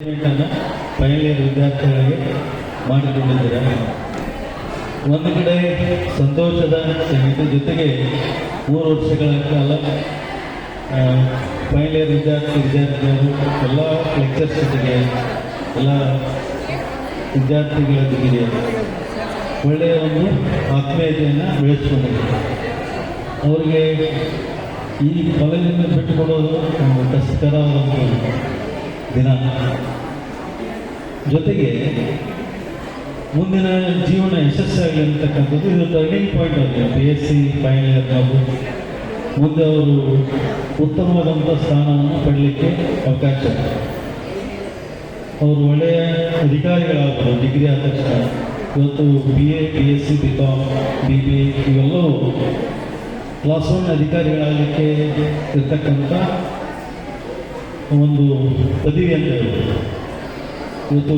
Final year ವಿದ್ಯಾರ್ಥಿಗಳಿಗೆ ಮಾಡಿಕೊಂಡಿದ್ದೀರಾ. ಒಂದು ಕಡೆ ಸಂತೋಷದ ಸಂಗೀತ ಜೊತೆಗೆ 3 ವರ್ಷಗಳ ಕಾಲ ಫೈನಲ್ ಇಯರ್ ವಿದ್ಯಾರ್ಥಿಗಳು ಎಲ್ಲ ಲೆಕ್ಚರ್ಸ್ ಜೊತೆಗೆ ಎಲ್ಲ ವಿದ್ಯಾರ್ಥಿಗಳ ಜೊತೆಗೆ ಒಳ್ಳೆಯ ಒಂದು ಆತ್ಮೀಯತೆಯನ್ನು ಬೆಳೆಸ್ಕೊಂಡಿದ್ದಾರೆ. ಅವರಿಗೆ ಈ ಕಾಲೇಜಿಂದ ಬಿಟ್ಟುಕೊಡೋದು ಒಂದು ಕಷ್ಟಕರವಾದ ದಿನ. ಜೊತೆಗೆ ಮುಂದಿನ ಜೀವನ ಯಶಸ್ಸಾಗಲಿ ಅಂತಕ್ಕಂಥದ್ದು ಇದು ಟರ್ನಿಂಗ್ ಪಾಯಿಂಟ್ ಆಗಿದೆ. PSC ಫೈನಲ್ ಇಯರ್ ಹಾಗೂ ಮುಂದೆ ಅವರು ಉತ್ತಮವಾದಂಥ ಸ್ಥಾನವನ್ನು ಪಡಲಿಕ್ಕೆ ಅವಕಾಶ ಇದೆ. ಅವರು ಒಳ್ಳೆಯ ಅಧಿಕಾರಿಗಳಾಗ್ಬೋದು. ಡಿಗ್ರಿ ಆದ ತಕ್ಷಣ ಇವತ್ತು BA BSc BCom BBA ಇವೆಲ್ಲವೂ ಕ್ಲಾಸ್ 1 ಅಧಿಕಾರಿಗಳಾಗಲಿಕ್ಕೆ ಇರ್ತಕ್ಕಂಥ ಒಂದು ಪದವಿ ಅಂತ ಹೇಳ್ಬೋದು. ಇವತ್ತು